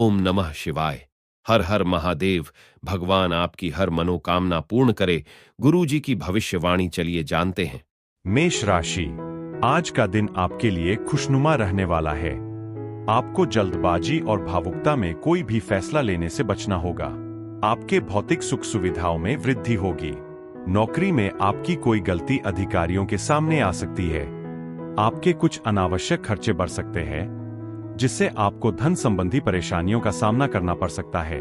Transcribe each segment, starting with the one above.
ओम नमः शिवाय। हर हर महादेव। भगवान आपकी हर मनोकामना पूर्ण करे। गुरु जी की भविष्यवाणी चलिए जानते हैं। मेष राशि, आज का दिन आपके लिए खुशनुमा रहने वाला है। आपको जल्दबाजी और भावुकता में कोई भी फैसला लेने से बचना होगा। आपके भौतिक सुख सुविधाओं में वृद्धि होगी। नौकरी में आपकी कोई गलती अधिकारियों के सामने आ सकती है। आपके कुछ अनावश्यक खर्चे बढ़ सकते हैं, जिससे आपको धन संबंधी परेशानियों का सामना करना पड़ सकता है।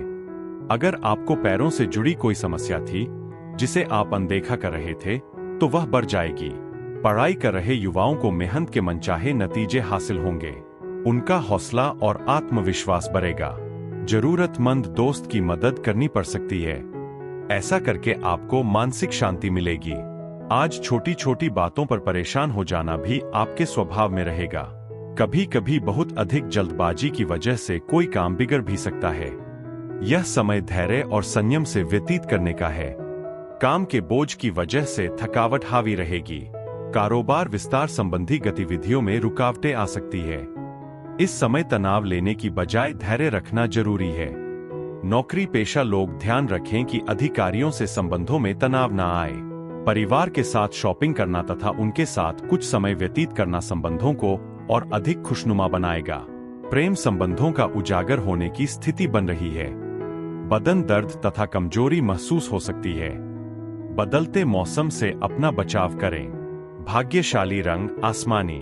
अगर आपको पैरों से जुड़ी कोई समस्या थी, जिसे आप अनदेखा कर रहे थे, तो वह बढ़ जाएगी। पढ़ाई कर रहे युवाओं को मेहनत के मनचाहे नतीजे हासिल होंगे। उनका हौसला और आत्मविश्वास बढ़ेगा। जरूरतमंद दोस्त की मदद करनी पड़ सकती है। ऐसा करके आपको मानसिक शांति मिलेगी। आज छोटी छोटी बातों पर परेशान हो जाना भी आपके स्वभाव में रहेगा। कभी कभी बहुत अधिक जल्दबाजी की वजह से कोई काम बिगड़ भी सकता है। यह समय धैर्य और संयम से व्यतीत करने का है। काम के बोझ की वजह से थकावट हावी रहेगी। कारोबार विस्तार संबंधी गतिविधियों में रुकावटें आ सकती है। इस समय तनाव लेने की बजाय धैर्य रखना जरूरी है। नौकरी पेशा लोग ध्यान रखें कि अधिकारियों से संबंधों में तनाव न आए। परिवार के साथ शॉपिंग करना तथा उनके साथ कुछ समय व्यतीत करना संबंधों को और अधिक खुशनुमा बनाएगा। प्रेम संबंधों का उजागर होने की स्थिति बन रही है। बदन दर्द तथा कमजोरी महसूस हो सकती है। बदलते मौसम से अपना बचाव करें। भाग्यशाली रंग आसमानी।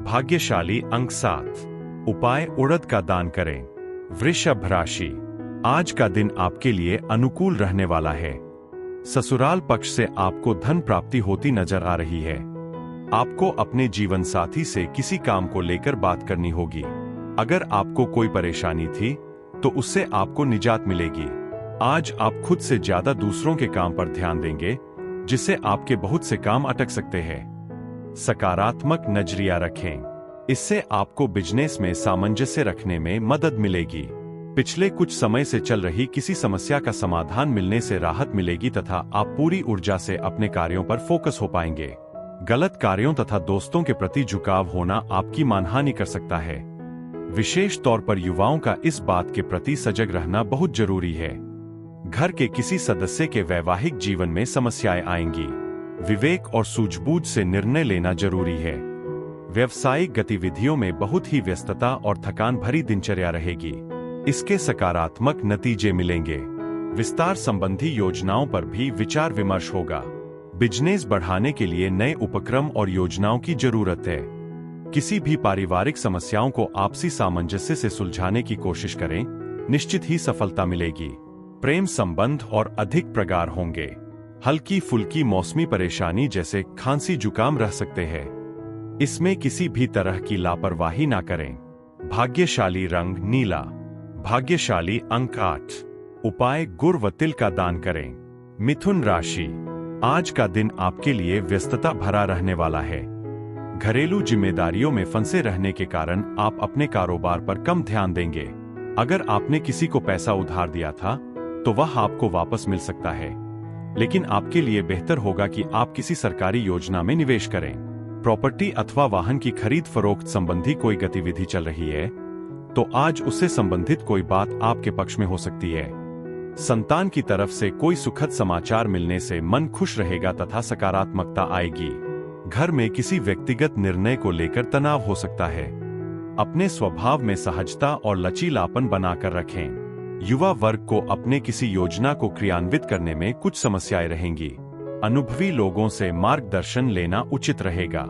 भाग्यशाली अंक 7। उपाय उड़द का दान करें। वृषभ राशि, आज का दिन आपके लिए अनुकूल रहने वाला है। ससुराल पक्ष से आपको धन प्राप्ति होती नजर आ रही है। आपको अपने जीवन साथी से किसी काम को लेकर बात करनी होगी। अगर आपको कोई परेशानी थी, तो उससे आपको निजात मिलेगी। आज आप खुद से ज्यादा दूसरों के काम पर ध्यान देंगे, जिससे आपके बहुत से काम अटक सकते हैं। सकारात्मक नजरिया रखें, इससे आपको बिजनेस में सामंजस्य रखने में मदद मिलेगी। पिछले कुछ समय से चल रही किसी समस्या का समाधान मिलने से राहत मिलेगी तथा आप पूरी ऊर्जा से अपने कार्यों पर फोकस हो पाएंगे। गलत कार्यों तथा दोस्तों के प्रति झुकाव होना आपकी मानहानि कर सकता है। विशेष तौर पर युवाओं का इस बात के प्रति सजग रहना बहुत जरूरी है। घर के किसी सदस्य के वैवाहिक जीवन में समस्याएं आएंगी। विवेक और सूझबूझ से निर्णय लेना जरूरी है। व्यवसायिक गतिविधियों में बहुत ही व्यस्तता और थकान भरी दिनचर्या रहेगी। इसके सकारात्मक नतीजे मिलेंगे। विस्तार संबंधी योजनाओं पर भी विचार विमर्श होगा। बिजनेस बढ़ाने के लिए नए उपक्रम और योजनाओं की जरूरत है। किसी भी पारिवारिक समस्याओं को आपसी सामंजस्य से सुलझाने की कोशिश करें, निश्चित ही सफलता मिलेगी। प्रेम संबंध और अधिक प्रगाढ़ होंगे। हल्की फुल्की मौसमी परेशानी जैसे खांसी जुकाम रह सकते हैं। इसमें किसी भी तरह की लापरवाही ना करें। भाग्यशाली रंग नीला। भाग्यशाली अंक 8। उपाय गुड़ व तिल का दान करें। मिथुन राशि, आज का दिन आपके लिए व्यस्तता भरा रहने वाला है। घरेलू जिम्मेदारियों में फंसे रहने के कारण आप अपने कारोबार पर कम ध्यान देंगे। अगर आपने किसी को पैसा उधार दिया था, तो वह आपको वापस मिल सकता है, लेकिन आपके लिए बेहतर होगा कि आप किसी सरकारी योजना में निवेश करें। प्रॉपर्टी अथवा वाहन की खरीद फरोख्त संबंधी कोई गतिविधि चल रही है, तो आज उससे संबंधित कोई बात आपके पक्ष में हो सकती है। संतान की तरफ से कोई सुखद समाचार मिलने से मन खुश रहेगा तथा सकारात्मकता आएगी। घर में किसी व्यक्तिगत निर्णय को लेकर तनाव हो सकता है। अपने स्वभाव में सहजता और लचीलापन बनाकर रखें। युवा वर्ग को अपने किसी योजना को क्रियान्वित करने में कुछ समस्याएं रहेंगी। अनुभवी लोगों से मार्गदर्शन लेना उचित रहेगा।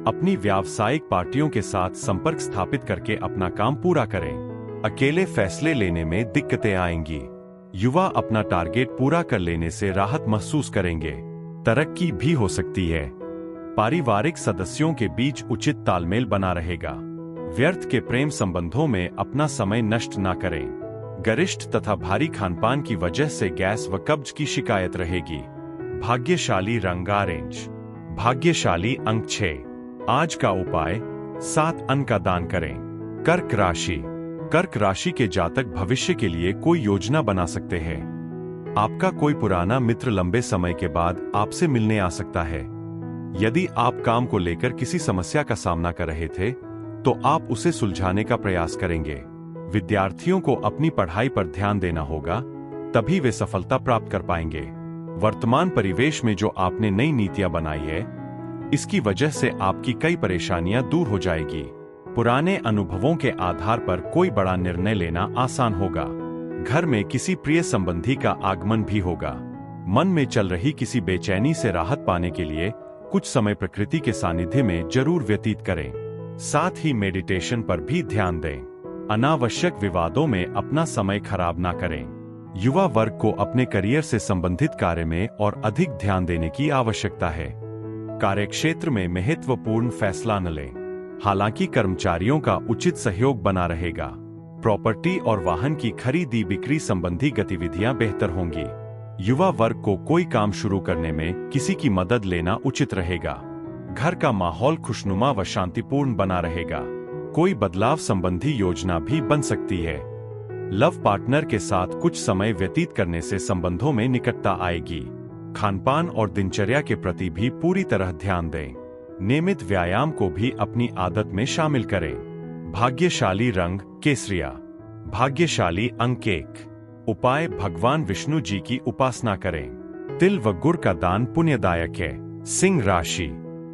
अपनी व्यावसायिक पार्टियों के साथ संपर्क स्थापित करके अपना काम पूरा करें। अकेले फैसले लेने में दिक्कतें आएंगी। युवा अपना टारगेट पूरा कर लेने से राहत महसूस करेंगे। तरक्की भी हो सकती है। पारिवारिक सदस्यों के बीच उचित तालमेल बना रहेगा। व्यर्थ के प्रेम संबंधों में अपना समय नष्ट न करें। गरिष्ठ तथा भारी खानपान की वजह से गैस व कब्ज की शिकायत रहेगी। भाग्यशाली रंग ऑरेंज। भाग्यशाली अंक 6। आज का उपाय 7 अन्न का दान करें। कर्क राशि, कर्क राशि के जातक भविष्य के लिए कोई योजना बना सकते हैं। आपका कोई पुराना मित्र लंबे समय के बाद आपसे मिलने आ सकता है। यदि आप काम को लेकर किसी समस्या का सामना कर रहे थे, तो आप उसे सुलझाने का प्रयास करेंगे। विद्यार्थियों को अपनी पढ़ाई पर ध्यान देना होगा, तभी वे सफलता प्राप्त कर पाएंगे। वर्तमान परिवेश में जो आपने नई नीतियां बनाई है, इसकी वजह से आपकी कई परेशानियां दूर हो जाएगी। पुराने अनुभवों के आधार पर कोई बड़ा निर्णय लेना आसान होगा। घर में किसी प्रिय संबंधी का आगमन भी होगा। मन में चल रही किसी बेचैनी से राहत पाने के लिए कुछ समय प्रकृति के सानिध्य में जरूर व्यतीत करें। साथ ही मेडिटेशन पर भी ध्यान दें। अनावश्यक विवादों में अपना समय खराब ना करें। युवा वर्ग को अपने करियर से संबंधित कार्य में और अधिक ध्यान देने की आवश्यकता है। कार्यक्षेत्र में महत्वपूर्ण फैसला न लें। हालांकि कर्मचारियों का उचित सहयोग बना रहेगा। प्रॉपर्टी और वाहन की खरीदी बिक्री संबंधी गतिविधियां बेहतर होंगी। युवा वर्ग को कोई काम शुरू करने में किसी की मदद लेना उचित रहेगा। घर का माहौल खुशनुमा व शांतिपूर्ण बना रहेगा। कोई बदलाव संबंधी योजना भी बन सकती है। लव पार्टनर के साथ कुछ समय व्यतीत करने से संबंधों में निकटता आएगी। खानपान और दिनचर्या के प्रति भी पूरी तरह ध्यान दें। नियमित व्यायाम को भी अपनी आदत में शामिल करें। भाग्यशाली रंग केसरिया। भाग्यशाली अंक 1। उपाय भगवान विष्णु जी की उपासना करें। तिल व गुड़ का दान पुण्यदायक है। सिंह राशि।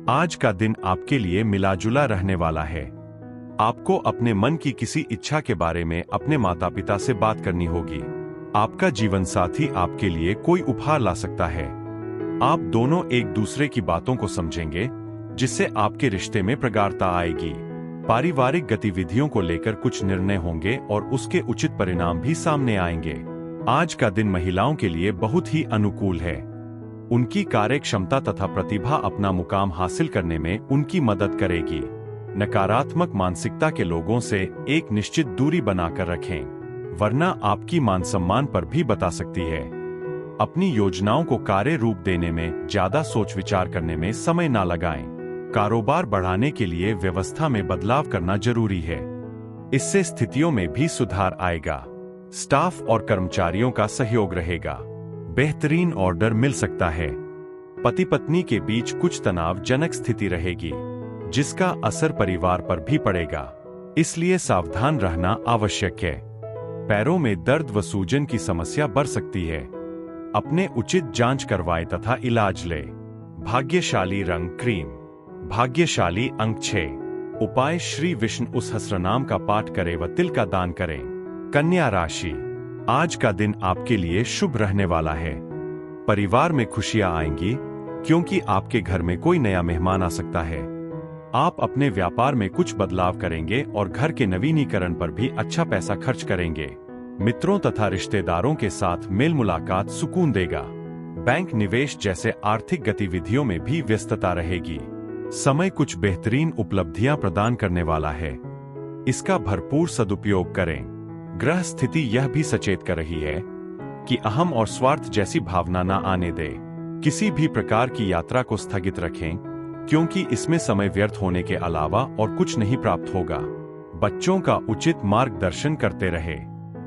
आज का दिन आपके लिए मिलाजुला रहने वाला है। आपको अपने मन की किसी इच्छा के बारे में अपने माता पिता से बात करनी होगी। आपका जीवन साथी आपके लिए कोई उपहार ला सकता है। आप दोनों एक दूसरे की बातों को समझेंगे, जिससे आपके रिश्ते में प्रगाढ़ता आएगी। पारिवारिक गतिविधियों को लेकर कुछ निर्णय होंगे और उसके उचित परिणाम भी सामने आएंगे। आज का दिन महिलाओं के लिए बहुत ही अनुकूल है। उनकी कार्य क्षमता तथा प्रतिभा अपना मुकाम हासिल करने में उनकी मदद करेगी। नकारात्मक मानसिकता के लोगों से एक निश्चित दूरी बनाकर रखें, वरना आपकी मान सम्मान पर भी बता सकती है। अपनी योजनाओं को कार्य रूप देने में ज्यादा सोच विचार करने में समय ना लगाएं। कारोबार बढ़ाने के लिए व्यवस्था में बदलाव करना जरूरी है। इससे स्थितियों में भी सुधार आएगा। स्टाफ और कर्मचारियों का सहयोग रहेगा। बेहतरीन ऑर्डर मिल सकता है। पति पत्नी के बीच कुछ तनावजनक स्थिति रहेगी, जिसका असर परिवार पर भी पड़ेगा, इसलिए सावधान रहना आवश्यक है। पैरों में दर्द व सूजन की समस्या बढ़ सकती है। अपने उचित जांच करवाएं तथा इलाज लें। भाग्यशाली रंग क्रीम। भाग्यशाली अंक 6। उपाय श्री विष्णु सहस्रनाम का पाठ करें व तिल का दान करें। कन्या राशि। आज का दिन आपके लिए शुभ रहने वाला है। परिवार में खुशियां आएंगी, क्योंकि आपके घर में कोई नया मेहमान आ सकता है। आप अपने व्यापार में कुछ बदलाव करेंगे और घर के नवीनीकरण पर भी अच्छा पैसा खर्च करेंगे। मित्रों तथा रिश्तेदारों के साथ मेल मुलाकात सुकून देगा। बैंक निवेश जैसे आर्थिक गतिविधियों में भी व्यस्तता रहेगी। समय कुछ बेहतरीन उपलब्धियां प्रदान करने वाला है। इसका भरपूर सदुपयोग करें। ग्रह स्थिति यह भी सचेत कर रही है कि अहम और स्वार्थ जैसी भावना न आने दे। किसी भी प्रकार की यात्रा को स्थगित रखें, क्योंकि इसमें समय व्यर्थ होने के अलावा और कुछ नहीं प्राप्त होगा। बच्चों का उचित मार्गदर्शन करते रहे।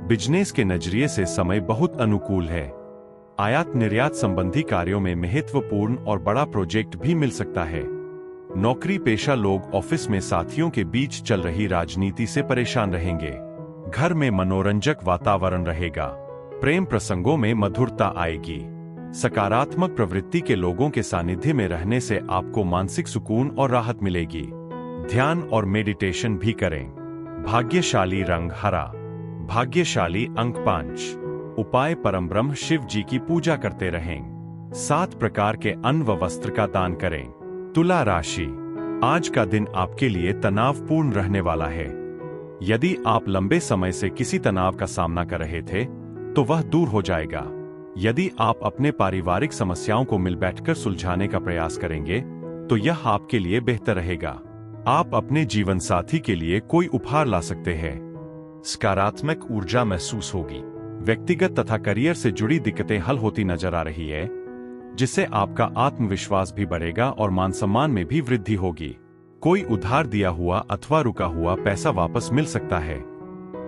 बिजनेस के नजरिए से समय बहुत अनुकूल है। आयात निर्यात संबंधी कार्यों में महत्वपूर्ण और बड़ा प्रोजेक्ट भी मिल सकता है। नौकरी पेशा लोग ऑफिस में साथियों के बीच चल रही राजनीति से परेशान रहेंगे। घर में मनोरंजक वातावरण रहेगा। प्रेम प्रसंगों में मधुरता आएगी। सकारात्मक प्रवृत्ति के लोगों के सानिध्य में रहने से आपको मानसिक सुकून और राहत मिलेगी। ध्यान और मेडिटेशन भी करें। भाग्यशाली रंग हरा। भाग्यशाली अंक 5। उपाय परम ब्रह्म शिव जी की पूजा करते रहें। 7 प्रकार के अन्न व वस्त्र का दान करें। तुला राशि। आज का दिन आपके लिए तनावपूर्ण रहने वाला है। यदि आप लंबे समय से किसी तनाव का सामना कर रहे थे, तो वह दूर हो जाएगा। यदि आप अपने पारिवारिक समस्याओं को मिल बैठकर सुलझाने का प्रयास करेंगे, तो यह आपके लिए बेहतर रहेगा। आप अपने जीवन साथी के लिए कोई उपहार ला सकते हैं। सकारात्मक ऊर्जा महसूस होगी। व्यक्तिगत तथा करियर से जुड़ी दिक्कतें हल होती नजर आ रही है, जिससे आपका आत्मविश्वास भी बढ़ेगा और मान सम्मान में भी वृद्धि होगी। कोई उधार दिया हुआ अथवा रुका हुआ पैसा वापस मिल सकता है।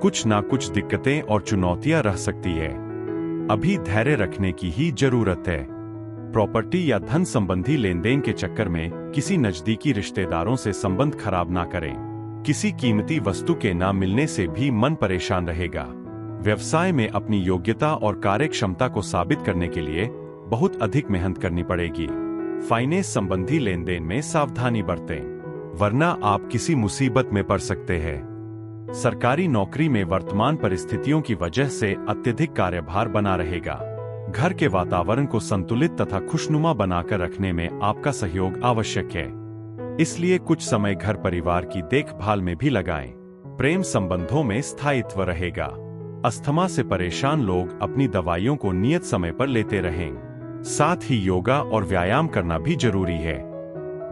कुछ ना कुछ दिक्कतें और चुनौतियां रह सकती है। अभी धैर्य रखने की ही जरूरत है। प्रॉपर्टी या धन संबंधी लेन देन के चक्कर में किसी नजदीकी रिश्तेदारों से संबंध खराब ना करें। किसी कीमती वस्तु के ना मिलने से भी मन परेशान रहेगा। व्यवसाय में अपनी योग्यता और कार्यक्षमता को साबित करने के लिए बहुत अधिक मेहनत करनी पड़ेगी। फाइनेंस संबंधी लेन देन में सावधानी बरतें, वरना आप किसी मुसीबत में पड़ सकते हैं। सरकारी नौकरी में वर्तमान परिस्थितियों की वजह से अत्यधिक कार्यभार बना रहेगा। घर के वातावरण को संतुलित तथा खुशनुमा बनाकर रखने में आपका सहयोग आवश्यक है, इसलिए कुछ समय घर परिवार की देखभाल में भी लगाएं। प्रेम संबंधों में स्थायित्व रहेगा। अस्थमा से परेशान लोग अपनी दवाइयों को नियत समय पर लेते रहें। साथ ही योगा और व्यायाम करना भी जरूरी है।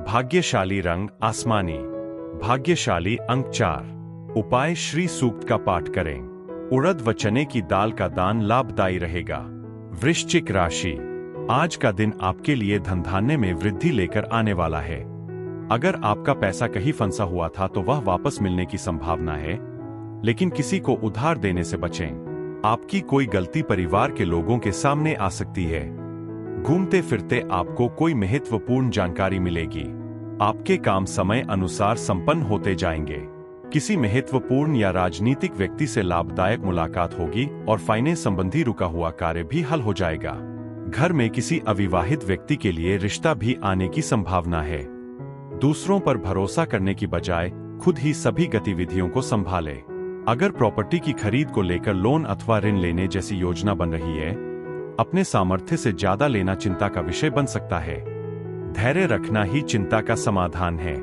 भाग्यशाली रंग आसमानी। भाग्यशाली अंक 4। उपाय श्री सूक्त का पाठ करें। उड़द व चने की दाल का दान लाभदायी रहेगा। वृश्चिक राशि, आज का दिन आपके लिए धन धान्य में वृद्धि लेकर आने वाला है। अगर आपका पैसा कहीं फंसा हुआ था तो वह वापस मिलने की संभावना है, लेकिन किसी को उधार देने से बचें। आपकी कोई गलती परिवार के लोगों के सामने आ सकती है। घूमते फिरते आपको कोई महत्वपूर्ण जानकारी मिलेगी। आपके काम समय अनुसार संपन्न होते जाएंगे। किसी महत्वपूर्ण या राजनीतिक व्यक्ति से लाभदायक मुलाकात होगी और फाइनेंस संबंधी रुका हुआ कार्य भी हल हो जाएगा। घर में किसी अविवाहित व्यक्ति के लिए रिश्ता भी आने की संभावना है। दूसरों पर भरोसा करने की बजाय खुद ही सभी गतिविधियों को संभालें। अगर प्रॉपर्टी की खरीद को लेकर लोन अथवा ऋण लेने जैसी योजना बन रही है, अपने सामर्थ्य से ज्यादा लेना चिंता का विषय बन सकता है। धैर्य रखना ही चिंता का समाधान है।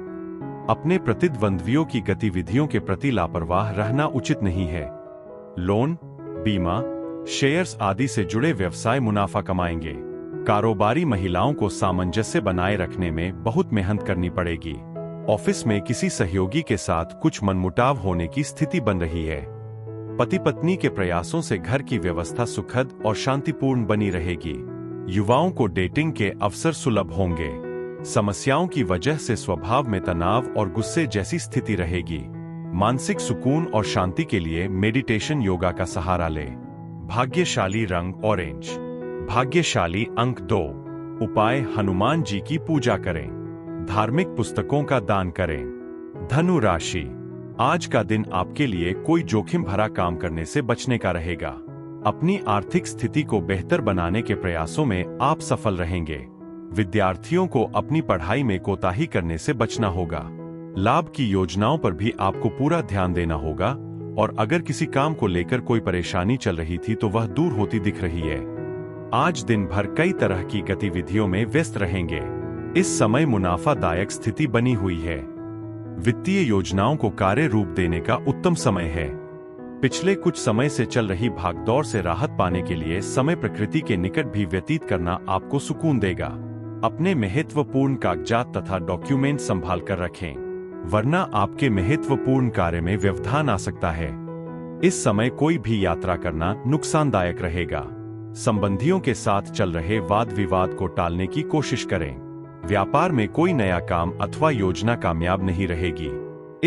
अपने प्रतिद्वंद्वियों की गतिविधियों के प्रति लापरवाह रहना उचित नहीं है। लोन, बीमा, शेयर्स आदि से जुड़े व्यवसाय मुनाफा कमाएंगे। कारोबारी महिलाओं को सामंजस्य बनाए रखने में बहुत मेहनत करनी पड़ेगी। ऑफिस में किसी सहयोगी के साथ कुछ मनमुटाव होने की स्थिति बन रही है। पति पत्नी के प्रयासों से घर की व्यवस्था सुखद और शांतिपूर्ण बनी रहेगी। युवाओं को डेटिंग के अवसर सुलभ होंगे। समस्याओं की वजह से स्वभाव में तनाव और गुस्से जैसी स्थिति रहेगी। मानसिक सुकून और शांति के लिए मेडिटेशन योगा का सहारा लें। भाग्यशाली रंग ऑरेंज। भाग्यशाली अंक 2। उपाय हनुमान जी की पूजा करें। धार्मिक पुस्तकों का दान करें। धनु राशि, आज का दिन आपके लिए कोई जोखिम भरा काम करने से बचने का रहेगा। अपनी आर्थिक स्थिति को बेहतर बनाने के प्रयासों में आप सफल रहेंगे। विद्यार्थियों को अपनी पढ़ाई में कोताही करने से बचना होगा। लाभ की योजनाओं पर भी आपको पूरा ध्यान देना होगा और अगर किसी काम को लेकर कोई परेशानी चल रही थी तो वह दूर होती दिख रही है। आज दिन भर कई तरह की गतिविधियों में व्यस्त रहेंगे। इस समय मुनाफादायक स्थिति बनी हुई है। वित्तीय योजनाओं को कार्य रूप देने का उत्तम समय है। पिछले कुछ समय से चल रही भागदौड़ से राहत पाने के लिए समय प्रकृति के निकट भी व्यतीत करना आपको सुकून देगा। अपने महत्वपूर्ण कागजात तथा डॉक्यूमेंट संभाल कर रखें, वरना आपके महत्वपूर्ण कार्य में व्यवधान आ सकता है। इस समय कोई भी यात्रा करना नुकसानदायक रहेगा। संबंधियों के साथ चल रहे वाद विवाद को टालने की कोशिश करें। व्यापार में कोई नया काम अथवा योजना कामयाब नहीं रहेगी।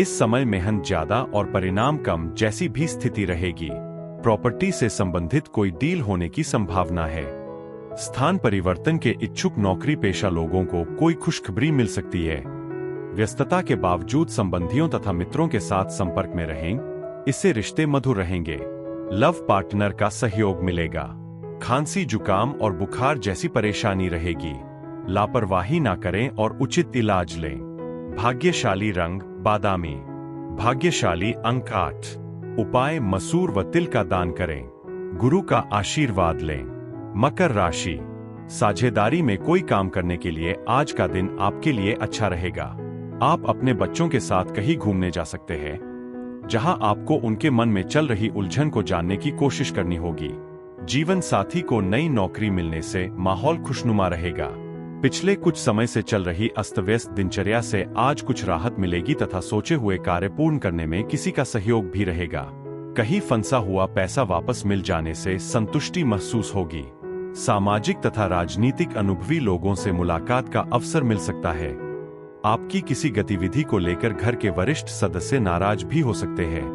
इस समय मेहनत ज्यादा और परिणाम कम जैसी भी स्थिति रहेगी। प्रॉपर्टी से संबंधित कोई डील होने की संभावना है। स्थान परिवर्तन के इच्छुक नौकरी पेशा लोगों को कोई खुशखबरी मिल सकती है। व्यस्तता के बावजूद संबंधियों तथा मित्रों के साथ संपर्क में रहें, इससे रिश्ते मधुर रहेंगे। लव पार्टनर का सहयोग मिलेगा। खांसी, जुकाम और बुखार जैसी परेशानी रहेगी। लापरवाही ना करें और उचित इलाज लें। भाग्यशाली रंग बादामी। भाग्यशाली अंक 8। उपाय मसूर व तिल का दान करें। गुरु का आशीर्वाद लें। मकर राशि, साझेदारी में कोई काम करने के लिए आज का दिन आपके लिए अच्छा रहेगा। आप अपने बच्चों के साथ कहीं घूमने जा सकते हैं, जहां आपको उनके मन में चल रही उलझन को जानने की कोशिश करनी होगी। जीवन साथी को नई नौकरी मिलने से माहौल खुशनुमा रहेगा। पिछले कुछ समय से चल रही अस्त-व्यस्त दिनचर्या से आज कुछ राहत मिलेगी तथा सोचे हुए कार्य पूर्ण करने में किसी का सहयोग भी रहेगा। कहीं फंसा हुआ पैसा वापस मिल जाने से संतुष्टि महसूस होगी। सामाजिक तथा राजनीतिक अनुभवी लोगों से मुलाकात का अवसर मिल सकता है। आपकी किसी गतिविधि को लेकर घर के वरिष्ठ सदस्य नाराज भी हो सकते हैं।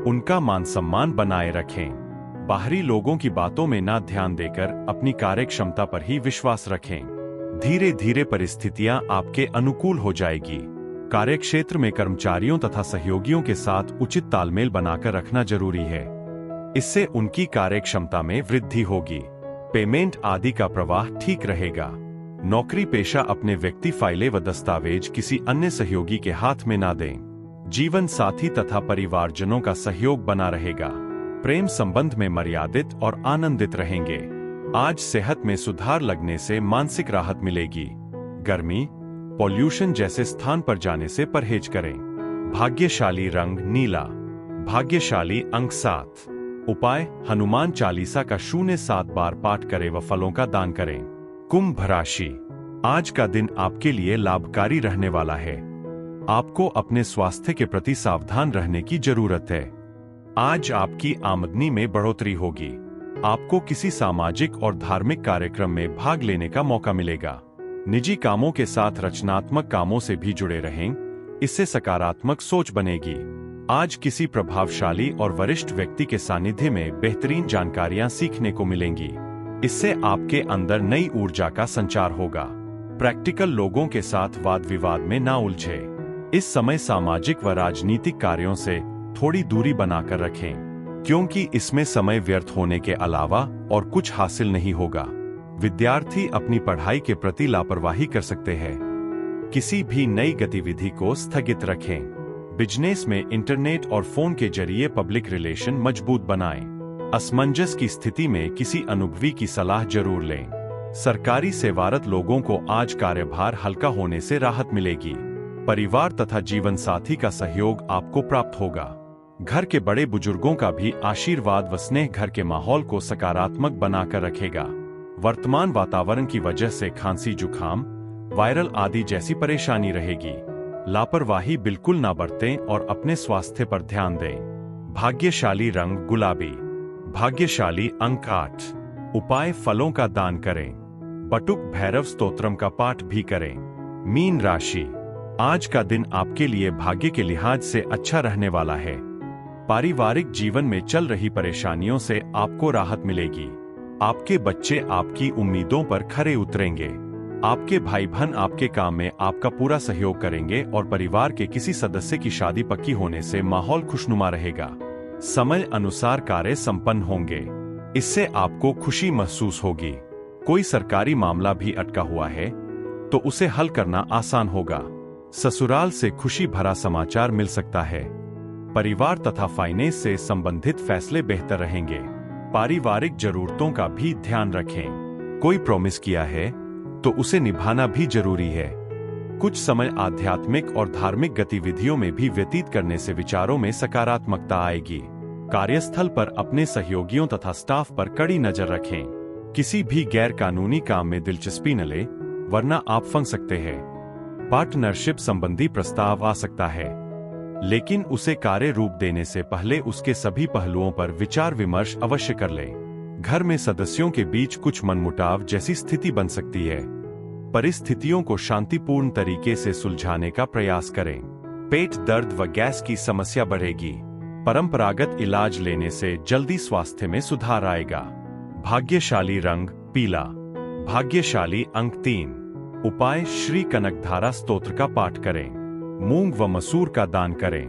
उनका मान सम्मान बनाए रखें। बाहरी लोगों की बातों में ना ध्यान देकर अपनी कार्यक्षमता पर ही विश्वास रखें। धीरे धीरे परिस्थितियां आपके अनुकूल हो जाएगी। कार्यक्षेत्र में कर्मचारियों तथा सहयोगियों के साथ उचित तालमेल बनाकर रखना जरूरी है। इससे उनकी कार्यक्षमता में वृद्धि होगी। पेमेंट आदि का प्रवाह ठीक रहेगा। नौकरी पेशा अपने व्यक्ति फाइलें व दस्तावेज किसी अन्य सहयोगी के हाथ में ना दें। जीवन साथी तथा परिवारजनों का सहयोग बना रहेगा। प्रेम संबंध में मर्यादित और आनंदित रहेंगे। आज सेहत में सुधार लगने से मानसिक राहत मिलेगी। गर्मी, पॉल्यूशन जैसे स्थान पर जाने से परहेज करें। भाग्यशाली रंग नीला। भाग्यशाली अंक 7। उपाय, हनुमान चालीसा का 07 बार पाठ करें व फलों का दान करें। कुंभ राशि, आज का दिन आपके लिए लाभकारी रहने वाला है। आपको अपने स्वास्थ्य के प्रति सावधान रहने की जरूरत है। आज आपकी आमदनी में बढ़ोतरी होगी। आपको किसी सामाजिक और धार्मिक कार्यक्रम में भाग लेने का मौका मिलेगा। निजी कामों के साथ रचनात्मक कामों से भी जुड़े रहें, इससे सकारात्मक सोच बनेगी। आज किसी प्रभावशाली और वरिष्ठ व्यक्ति के सानिध्य में बेहतरीन जानकारियां सीखने को मिलेंगी। इससे आपके अंदर नई ऊर्जा का संचार होगा। प्रैक्टिकल लोगों के साथ वाद विवाद में ना उलझे। इस समय सामाजिक व राजनीतिक कार्यों से थोड़ी दूरी बनाकर रखें, क्योंकि इसमें समय व्यर्थ होने के अलावा और कुछ हासिल नहीं होगा। विद्यार्थी अपनी पढ़ाई के प्रति लापरवाही कर सकते हैं। किसी भी नई गतिविधि को स्थगित रखें। बिजनेस में इंटरनेट और फोन के जरिए पब्लिक रिलेशन मजबूत बनाएं। असमंजस की स्थिति में किसी अनुभवी की सलाह जरूर लें। सरकारी सेवारत लोगों को आज कार्यभार हल्का होने से राहत मिलेगी। परिवार तथा जीवन साथी का सहयोग आपको प्राप्त होगा। घर के बड़े बुजुर्गों का भी आशीर्वाद व स्नेह घर के माहौल को सकारात्मक बनाकर रखेगा। वर्तमान वातावरण की वजह से खांसी, जुखाम, वायरल आदि जैसी परेशानी रहेगी। लापरवाही बिल्कुल ना बरतें और अपने स्वास्थ्य पर ध्यान दें। भाग्यशाली रंग गुलाबी। भाग्यशाली अंक 8। उपाय, फलों का दान करें। बटुक भैरव स्तोत्रम का पाठ भी करें। मीन राशि, आज का दिन आपके लिए भाग्य के लिहाज से अच्छा रहने वाला है। पारिवारिक जीवन में चल रही परेशानियों से आपको राहत मिलेगी। आपके बच्चे आपकी उम्मीदों पर खरे उतरेंगे। आपके भाई बहन आपके काम में आपका पूरा सहयोग करेंगे और परिवार के किसी सदस्य की शादी पक्की होने से माहौल खुशनुमा रहेगा। समय अनुसार कार्य संपन्न होंगे। इससे आपको खुशी महसूस होगी। कोई सरकारी मामला भी अटका हुआ है तो उसे हल करना आसान होगा। ससुराल से खुशी भरा समाचार मिल सकता है। परिवार तथा फाइनेंस से संबंधित फैसले बेहतर रहेंगे। पारिवारिक जरूरतों का भी ध्यान रखें। कोई प्रॉमिस किया है तो उसे निभाना भी जरूरी है। कुछ समय आध्यात्मिक और धार्मिक गतिविधियों में भी व्यतीत करने से विचारों में सकारात्मकता आएगी। कार्यस्थल पर अपने सहयोगियों तथा स्टाफ पर कड़ी नजर रखें। किसी भी गैर कानूनी काम में दिलचस्पी न लें, वरना आप फंस सकते हैं। पार्टनरशिप संबंधी प्रस्ताव आ सकता है, लेकिन उसे कार्य रूप देने से पहले उसके सभी पहलुओं पर विचार विमर्श अवश्य कर लें। घर में सदस्यों के बीच कुछ मनमुटाव जैसी स्थिति बन सकती है। परिस्थितियों को शांतिपूर्ण तरीके से सुलझाने का प्रयास करें। पेट दर्द व गैस की समस्या बढ़ेगी। परंपरागत इलाज लेने से जल्दी स्वास्थ्य में सुधार आएगा। भाग्यशाली रंग पीला। भाग्यशाली अंक 3। उपाय, श्री कनकधारा स्तोत्र का पाठ करें। मूंग व मसूर का दान करें।